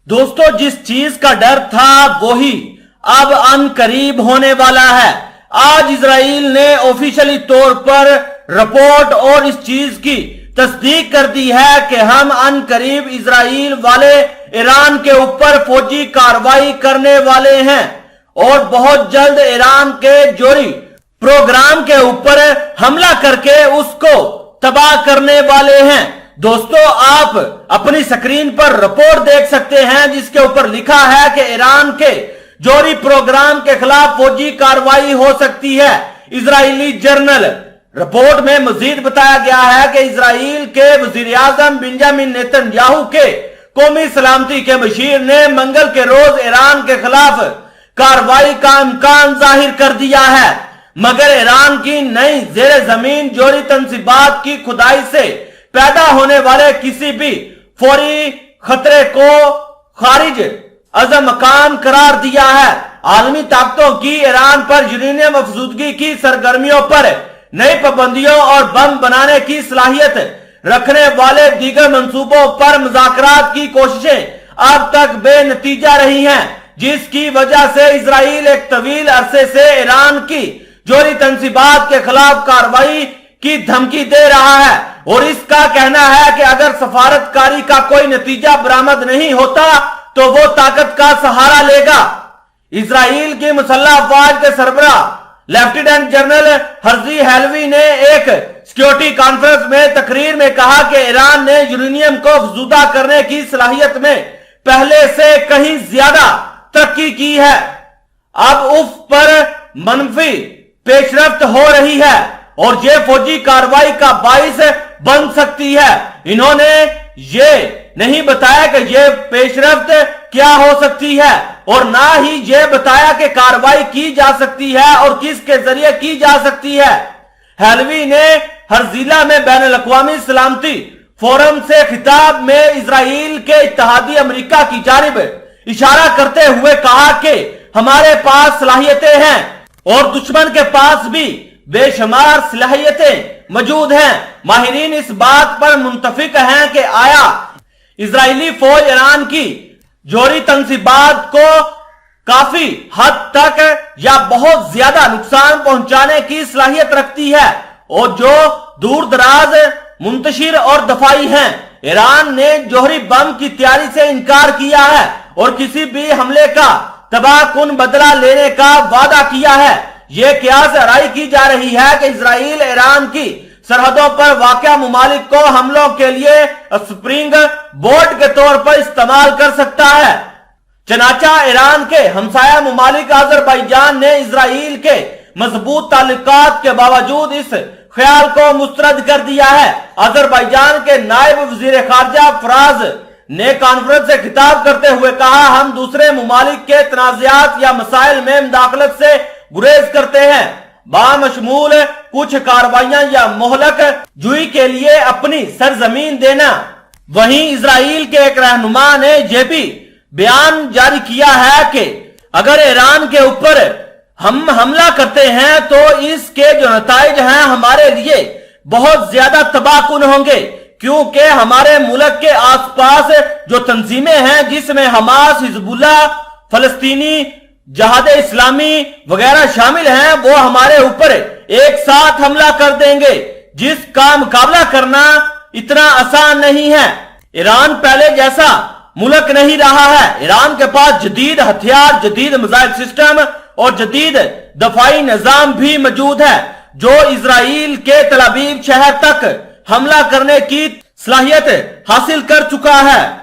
दोस्तों, जिस चीज का डर था वही अब अन करीब होने वाला है। आज इजराइल ने ऑफिशियली तौर पर रिपोर्ट और इस चीज की तस्दीक कर दी है कि हम अन करीब इजराइल वाले ईरान के ऊपर फौजी कार्रवाई करने वाले हैं और बहुत जल्द ईरान के जौहरी प्रोग्राम के ऊपर हमला करके उसको तबाह करने वाले हैं। दोस्तों, आप अपनी स्क्रीन पर रिपोर्ट देख सकते हैं जिसके ऊपर लिखा है कि ईरान के जौहरी प्रोग्राम के खिलाफ फौजी कार्रवाई हो सकती है। इजरायली जर्नल रिपोर्ट में मजीद बताया गया है कि इजराइल के वजीर आजम बेंजामिन नेतन्याहू के कौमी सलामती के मशीर ने मंगल के रोज ईरान के खिलाफ कार्रवाई का इम्कान जाहिर कर दिया है, मगर ईरान की नई जेर जमीन जौहरी तंसीबात की खुदाई से पैदा होने वाले किसी भी फौरी खतरे को खारिज अज़ मकान करार दिया है। आलमी ताकतों की ईरान पर यूरेनियम अफजूदगी की सरगर्मियों पर नई पाबंदियों और बम बनाने की सलाहियत रखने वाले दीगर मंसूबों पर मुज़ाकरात की कोशिशें अब तक बेनतीजा रही हैं, जिसकी वजह से इजराइल एक तवील अरसे से ईरान की जौहरी तंसीबात के खिलाफ कार्रवाई की धमकी दे रहा है और इसका कहना है कि अगर सफारतकारी का कोई नतीजा बरामद नहीं होता तो वो ताकत का सहारा लेगा। इजराइल की मुसल्लह अफवाज के सरबराह लेफ्टिनेंट जनरल हर्जी हेलवी ने एक सिक्योरिटी कॉन्फ्रेंस में तकरीर में कहा कि ईरान ने यूरेनियम को अफजूदा करने की सलाहियत में पहले से कहीं ज्यादा तरक्की की है। अब उस पर मनफी पेशरफ्त हो रही है और ये फौजी कार्रवाई का बाइस बन सकती है। इन्होंने ये नहीं बताया कि ये पेशरफ्त क्या हो सकती है और ना ही ये बताया कि कार्रवाई की जा सकती है और किसके जरिए की जा सकती है। हेलवी ने हर्जिला में बैनुल अक़वामी सलामती फोरम से खिताब में इजराइल के इत्तेहादी अमेरिका की जानिब इशारा करते हुए कहा कि हमारे पास सलाहियतें हैं और दुश्मन के पास भी बेशुमार सलाहियतें मौजूद हैं। माहिरीन इस बात पर मुत्तफिक हैं कि आया इजरायली फौज ईरान की जौहरी तंसीबात को काफी हद तक या बहुत ज्यादा नुकसान पहुंचाने की सलाहियत रखती है और जो दूर दराज मुंतशिर और दफाई हैं। ईरान ने जौहरी बम की तैयारी से इनकार किया है और किसी भी हमले का तबाहकुन बदला लेने का वादा किया है। यह कयास आराई की जा रही है कि इजराइल ईरान की सरहदों पर वाक़या मुमालिक को हमलों के लिए स्प्रिंग बोर्ड के तौर पर इस्तेमाल कर सकता है। चनाचा ईरान के हमसाया मुमालिक अजरबैजान ने इजराइल के मजबूत ताल्लुकात के बावजूद इस ख्याल को मुस्तरद कर दिया है। अजरबैजान के नायब वजीर खारजा फराज ने कॉन्फ्रेंस से खिताब करते हुए कहा, हम दूसरे मुमालिक के तनाज़ात या मसाइल में मुदाखलत से गुरेज करते हैं, बामशमूल कुछ कार्रवाइयां या मोहलक जुई के लिए अपनी सरजमीन देना। वहीं इजराइल के एक रहनुमा ने यह भी बयान जारी किया है कि अगर ईरान के ऊपर हम हमला करते हैं तो इसके जो नताइज हैं हमारे लिए बहुत ज्यादा तबाहकुन होंगे, क्योंकि हमारे मुल्क के आसपास जो तंजीमें हैं जिसमें हमास, हिजबुल्लाह, फलस्तीनी जहाद इस्लामी वगैरह शामिल हैं, वो हमारे ऊपर एक साथ हमला कर देंगे, जिसका मुकाबला करना इतना आसान नहीं है। ईरान पहले जैसा मुल्क नहीं रहा है। ईरान के पास जदीद हथियार, जदीद मिसाइल सिस्टम और जदीद दफाई निजाम भी मौजूद है जो इजराइल के तल अवीव शहर तक हमला करने की सलाहियत हासिल कर चुका है।